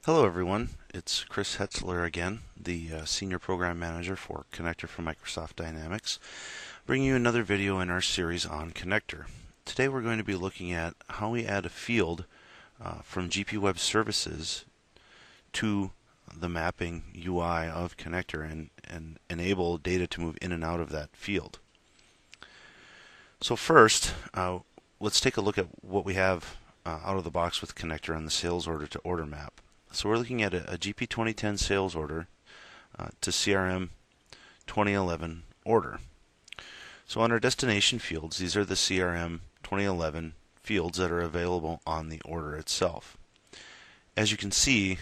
Hello everyone, it's Chris Hetzler again, the Senior Program Manager for Connector for Microsoft Dynamics, bringing you another video in our series on Connector. Today we're going to be looking at how we add a field from GP Web Services to the mapping UI of Connector and enable data to move in and out of that field. So first, let's take a look at what we have out of the box with Connector on the sales order to order map. So we're looking at a GP 2010 sales order to CRM 2011 order. So on our destination fields, these are the CRM 2011 fields that are available on the order itself. As you can see,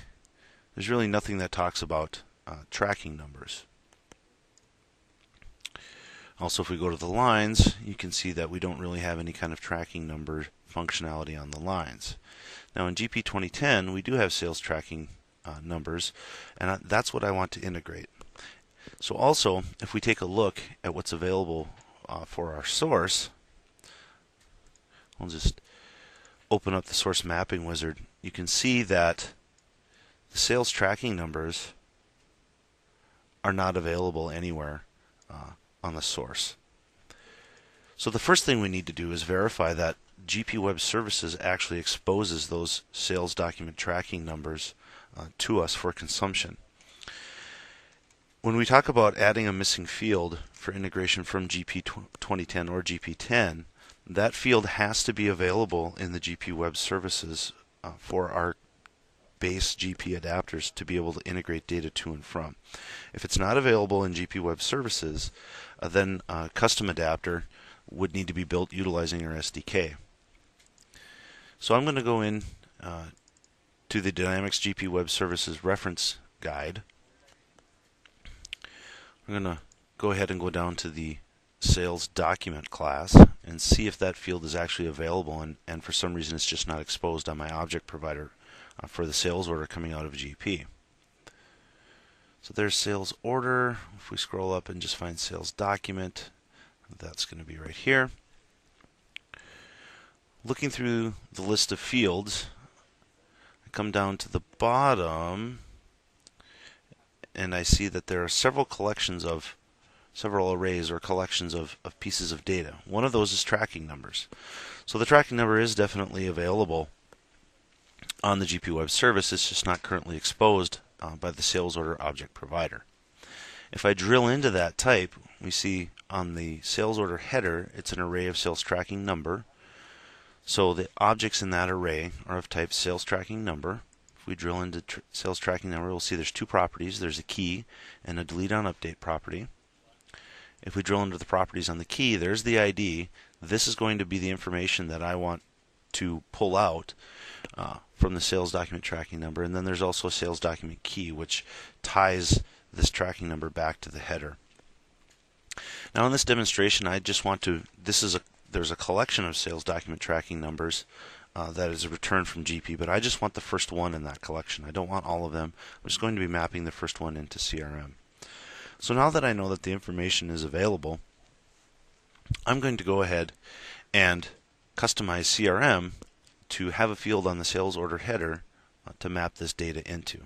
there's really nothing that talks about tracking numbers. Also, if we go to the lines, you can see that we don't really have any kind of tracking number functionality on the lines. Now in GP 2010, we do have sales tracking numbers, and that's what I want to integrate. So also, if we take a look at what's available for our source, I'll just open up the source mapping wizard. You can see that the sales tracking numbers are not available anywhere on the source. So the first thing we need to do is verify that GP Web Services actually exposes those sales document tracking numbers to us for consumption. When we talk about adding a missing field for integration from GP 2010 or GP10, that field has to be available in the GP Web Services for our base GP adapters to be able to integrate data to and from. If it's not available in GP Web Services, then a custom adapter would need to be built utilizing our SDK. So I'm going to go in to the Dynamics GP Web Services reference guide. We're going to go ahead and go down to the sales document class and see if that field is actually available, and for some reason it's just not exposed on my object provider for the sales order coming out of GP. So there's sales order. If we scroll up and just find sales document, that's going to be right here. Looking through the list of fields, I come down to the bottom and I see that there are several arrays or collections of pieces of data. One of those is tracking numbers. So the tracking number is definitely available on the GP Web Service. It's just not currently exposed by the sales order object provider. If I drill into that type, we see on the sales order header, it's an array of sales tracking number. So the objects in that array are of type sales tracking number. If we drill into sales tracking number, we'll see there's two properties. There's a key and a delete on update property. If we drill into the properties on the key, there's the ID. This is going to be the information that I want to pull out from the sales document tracking number. And then there's also a sales document key, which ties this tracking number back to the header. Now in this demonstration, I just want to, there's a collection of sales document tracking numbers that is a return from GP, but I just want the first one in that collection. I don't want all of them. I'm just going to be mapping the first one into CRM. So now that I know that the information is available, I'm going to go ahead and customize CRM to have a field on the sales order header to map this data into.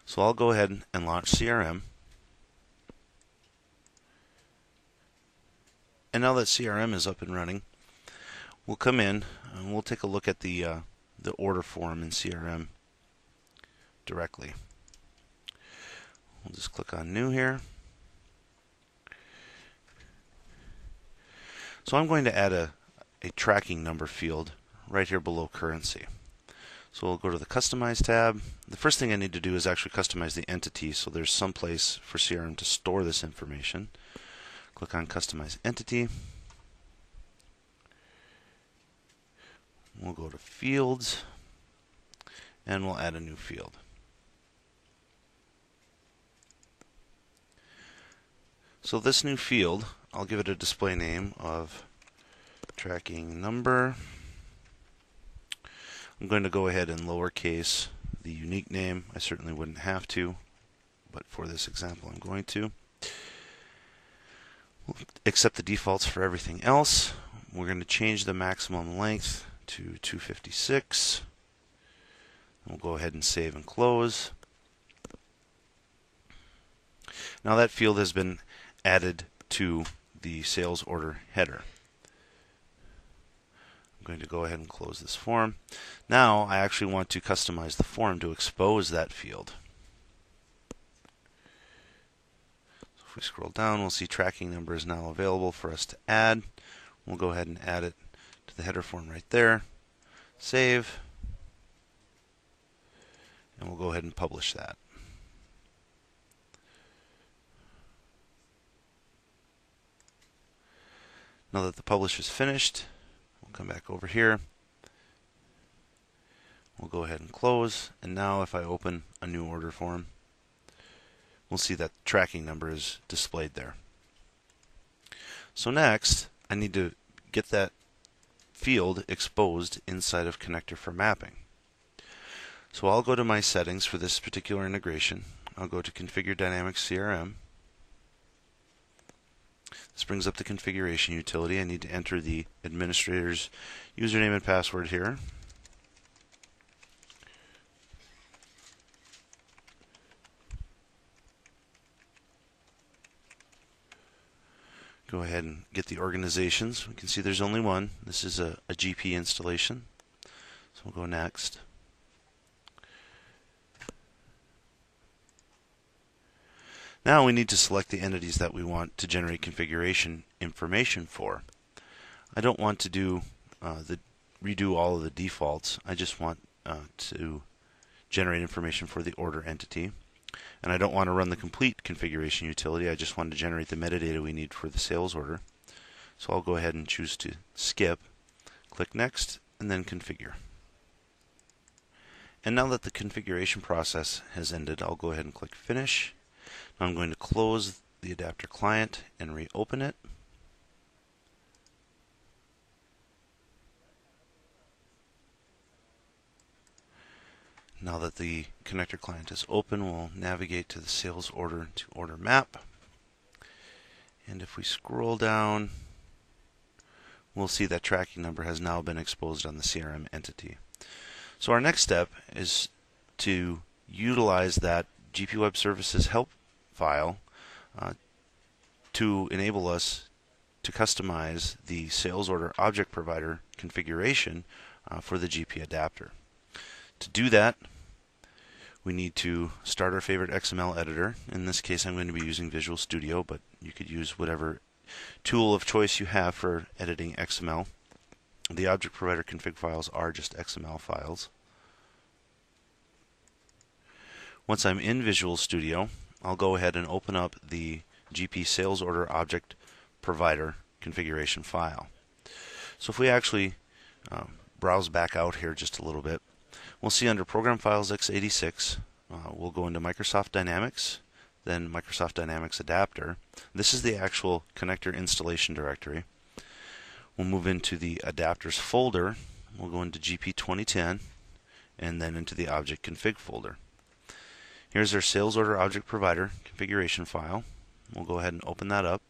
So I'll go ahead and launch CRM. And now that CRM is up and running, we'll come in and we'll take a look at the order form in CRM directly. We'll just click on New here. So I'm going to add a tracking number field right here below currency. So we'll go to the Customize tab. The first thing I need to do is actually customize the entity, so there's some place for CRM to store this information. Click on Customize Entity. We'll go to Fields, and we'll add a new field. So this new field, I'll give it a display name of tracking number. I'm going to go ahead and lowercase the unique name. I certainly wouldn't have to, but for this example I'm going to. We'll accept the defaults for everything else. We're going to change the maximum length to 256. We'll go ahead and save and close. Now that field has been added to the sales order header. I'm going to go ahead and close this form. Now I actually want to customize the form to expose that field. So if we scroll down, we'll see tracking number is now available for us to add. We'll go ahead and add it to the header form right there. Save. And we'll go ahead and publish that. Now that the publish is finished, we'll come back over here. We'll go ahead and close. And now if I open a new order form, we'll see that the tracking number is displayed there. So next, I need to get that field exposed inside of Connector for Mapping. So I'll go to my settings for this particular integration. I'll go to Configure Dynamics CRM. This brings up the configuration utility. I need to enter the administrator's username and password here. Go ahead and get the organizations. We can see there's only one. This is a GP installation. So we'll go next. Now we need to select the entities that we want to generate configuration information for. I don't want to redo all of the defaults. I just want to generate information for the order entity. And I don't want to run the complete configuration utility. I just want to generate the metadata we need for the sales order. So I'll go ahead and choose to skip, click Next, and then Configure. And now that the configuration process has ended, I'll go ahead and click Finish. Now I'm going to close the adapter client and reopen it. Now that the connector client is open, we'll navigate to the sales order to order map. And if we scroll down, we'll see that tracking number has now been exposed on the CRM entity. So our next step is to utilize that GP Web Services help file to enable us to customize the sales order object provider configuration for the GP adapter. To do that, we need to start our favorite XML editor. In this case, I'm going to be using Visual Studio, but you could use whatever tool of choice you have for editing XML. The object provider config files are just XML files. Once I'm in Visual Studio, I'll go ahead and open up the GP sales order object provider configuration file. So if we actually browse back out here just a little bit, we'll see under Program Files x86, we'll go into Microsoft Dynamics, then Microsoft Dynamics Adapter. This is the actual connector installation directory. We'll move into the adapters folder. We'll go into GP 2010 and then into the object config folder. Here's our sales order object provider configuration file. We'll go ahead and open that up.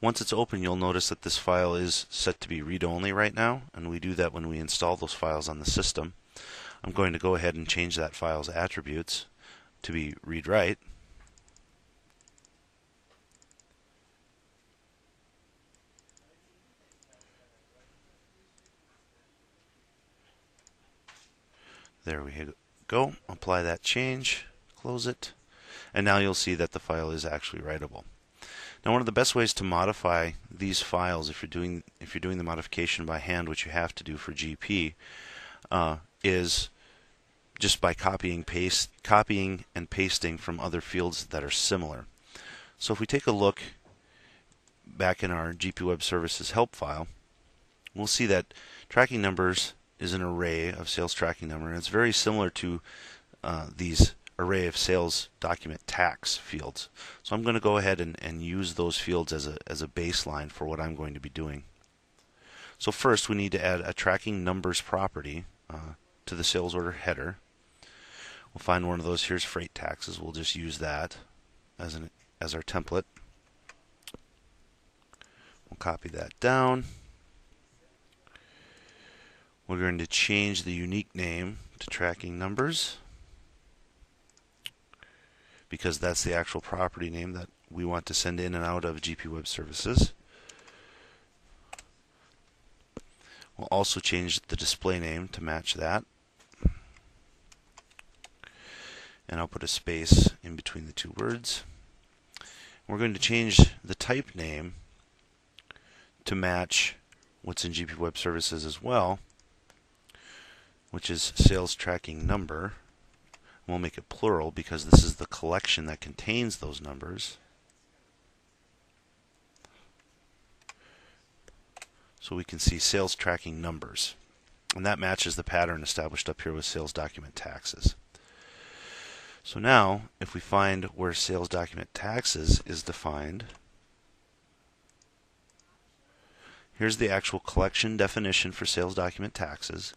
Once it's open, you'll notice that this file is set to be read-only right now, and we do that when we install those files on the system. I'm going to go ahead and change that file's attributes to be read-write. There we go. Apply that change, close it, and now you'll see that the file is actually writable. Now, one of the best ways to modify these files, if you're doing the modification by hand, which you have to do for GP, is just by copying and pasting from other fields that are similar. So if we take a look back in our GP Web Services help file, we'll see that tracking numbers is an array of sales tracking number, and it's very similar to these array of sales document tax fields. So I'm going to go ahead and use those fields as a baseline for what I'm going to be doing. So first we need to add a tracking numbers property to the sales order header. We'll find one of those. Here's freight taxes. We'll just use that as our template. We'll copy that down. We're going to change the unique name to tracking numbers, because that's the actual property name that we want to send in and out of GP Web Services. We'll also change the display name to match that. And I'll put a space in between the two words. We're going to change the type name to match what's in GP Web Services as well, which is sales tracking number. We'll make it plural because this is the collection that contains those numbers. So we can see sales tracking numbers. And that matches the pattern established up here with sales document taxes. So now, if we find where sales document taxes is defined, here's the actual collection definition for sales document taxes.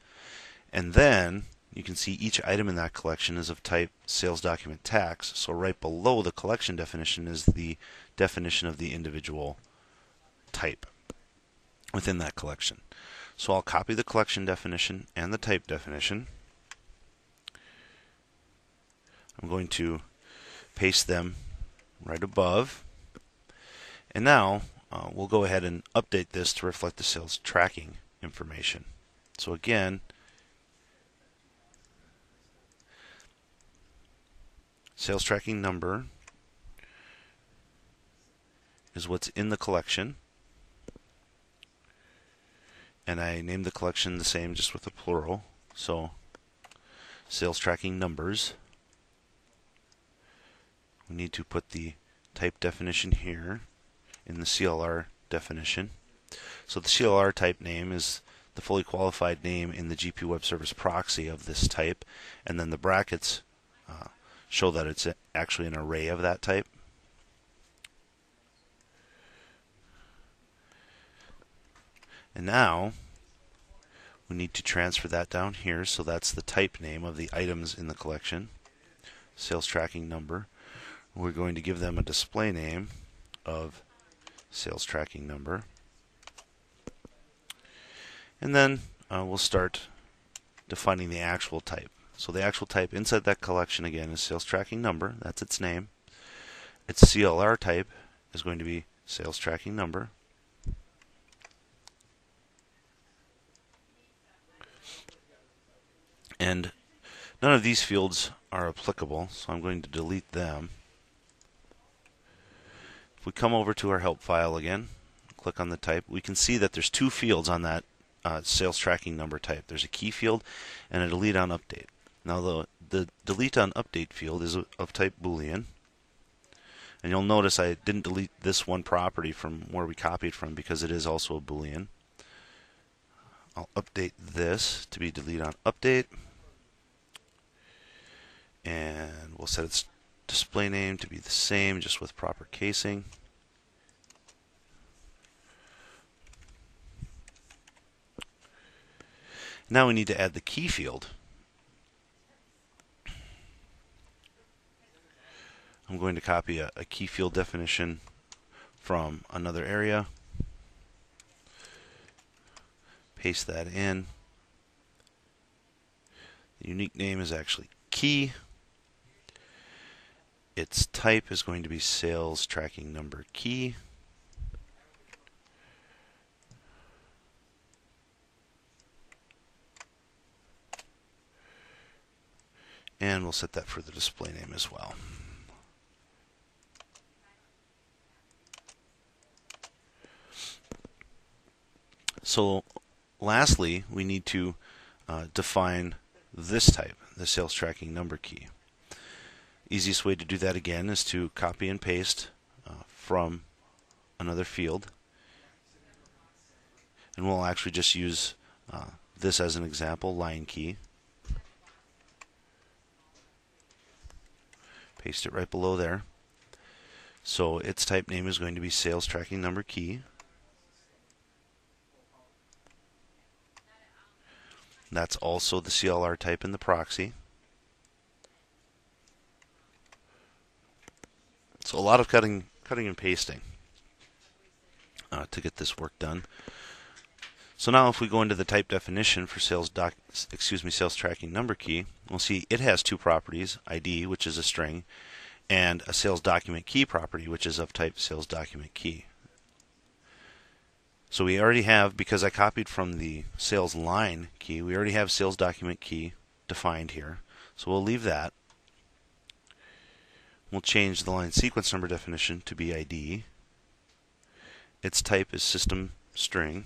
And then you can see each item in that collection is of type sales document tax. So right below the collection definition is the definition of the individual type within that collection. So I'll copy the collection definition and the type definition. I'm going to paste them right above. And now we'll go ahead and update this to reflect the sales tracking information. So again, sales tracking number is what's in the collection. And I named the collection the same, just with a plural. So sales tracking numbers. We need to put the type definition here in the CLR definition. So the CLR type name is the fully qualified name in the GP Web Service proxy of this type, and then the brackets show that it's actually an array of that type. And now we need to transfer that down here, so that's the type name of the items in the collection, sales tracking number. We're going to give them a display name of sales tracking number. And then we'll start defining the actual type. So the actual type inside that collection again is sales tracking number. That's its name. Its CLR type is going to be sales tracking number. And none of these fields are applicable, so I'm going to delete them. If we come over to our help file again, click on the type, we can see that there's two fields on that sales tracking number type. There's a key field and a delete on update. Now the delete on update field is of type Boolean. And you'll notice I didn't delete this one property from where we copied from because it is also a Boolean. I'll update this to be delete on update. And we'll set its display name to be the same, just with proper casing. Now we need to add the key field. I'm going to copy a key field definition from another area, paste that in. The unique name is actually key. Its type is going to be sales tracking number key. And we'll set that for the display name as well. So lastly, we need to define this type, the sales tracking number key. Easiest way to do that again is to copy and paste from another field. And we'll actually just use this as an example, line key. Paste it right below there. So its type name is going to be sales tracking number key. That's also the CLR type in the proxy. So a lot of cutting and pasting. to get this work done. So now if we go into the type definition for sales tracking number key, we'll see it has two properties, ID, which is a string, and a sales document key property, which is of type sales document key. So we already have, because I copied from the sales line key, we already have sales document key defined here. So we'll leave that. We'll change the line sequence number definition to be ID. Its type is system string.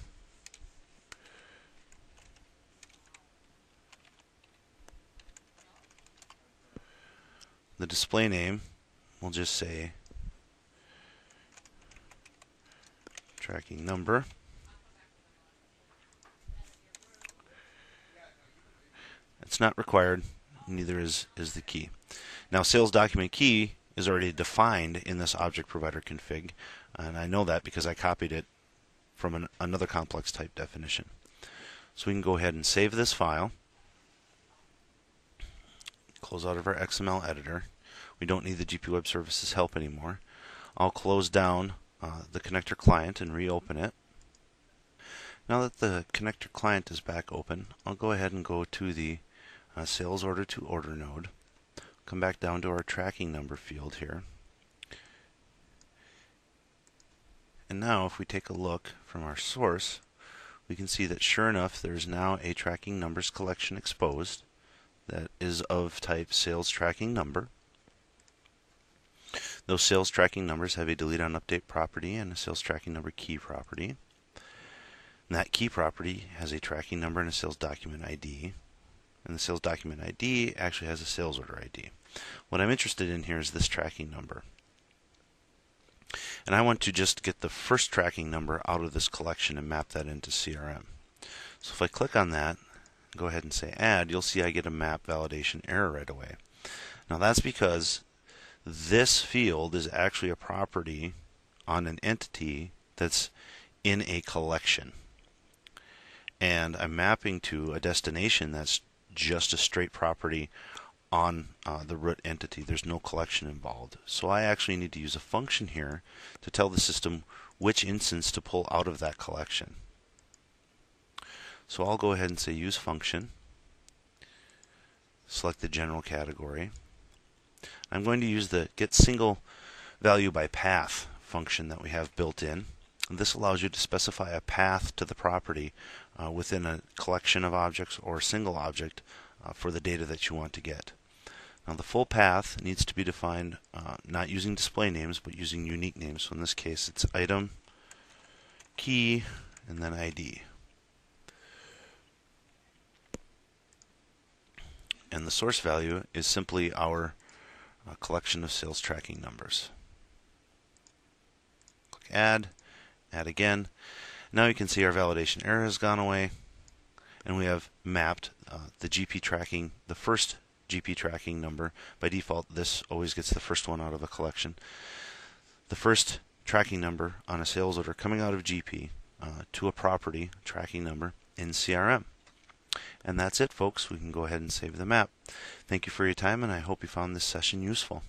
The display name, we'll just say tracking number. It's not required, neither is the key. Now sales document key is already defined in this object provider config, and I know that because I copied it from another complex type definition. So we can go ahead and save this file. Close out of our XML editor. We don't need the GP Web Services help anymore. I'll close down the connector client and reopen it. Now that the connector client is back open, I'll go ahead and go to the sales order to order node. Come back down to our tracking number field here. And now if we take a look from our source, we can see that sure enough there's now a tracking numbers collection exposed that is of type sales tracking number. Those sales tracking numbers have a delete on update property and a sales tracking number key property. And that key property has a tracking number and a sales document ID. And the sales document ID actually has a sales order ID. What I'm interested in here is this tracking number. And I want to just get the first tracking number out of this collection and map that into CRM. So if I click on that, go ahead and say add, you'll see I get a map validation error right away. Now that's because this field is actually a property on an entity that's in a collection. And I'm mapping to a destination that's just a straight property on the root entity. There's no collection involved. So I actually need to use a function here to tell the system which instance to pull out of that collection. So I'll go ahead and say use function. Select the general category. I'm going to use the get single value by path function that we have built in. And this allows you to specify a path to the property within a collection of objects or a single object for the data that you want to get. Now the full path needs to be defined not using display names but using unique names. So in this case it's item, key, and then ID. And the source value is simply our collection of sales tracking numbers. Click add, add again. Now you can see our validation error has gone away, and we have mapped the GP tracking, the first GP tracking number. By default, this always gets the first one out of a collection. The first tracking number on a sales order coming out of GP to a property tracking number in CRM. And that's it, folks. We can go ahead and save the map. Thank you for your time, and I hope you found this session useful.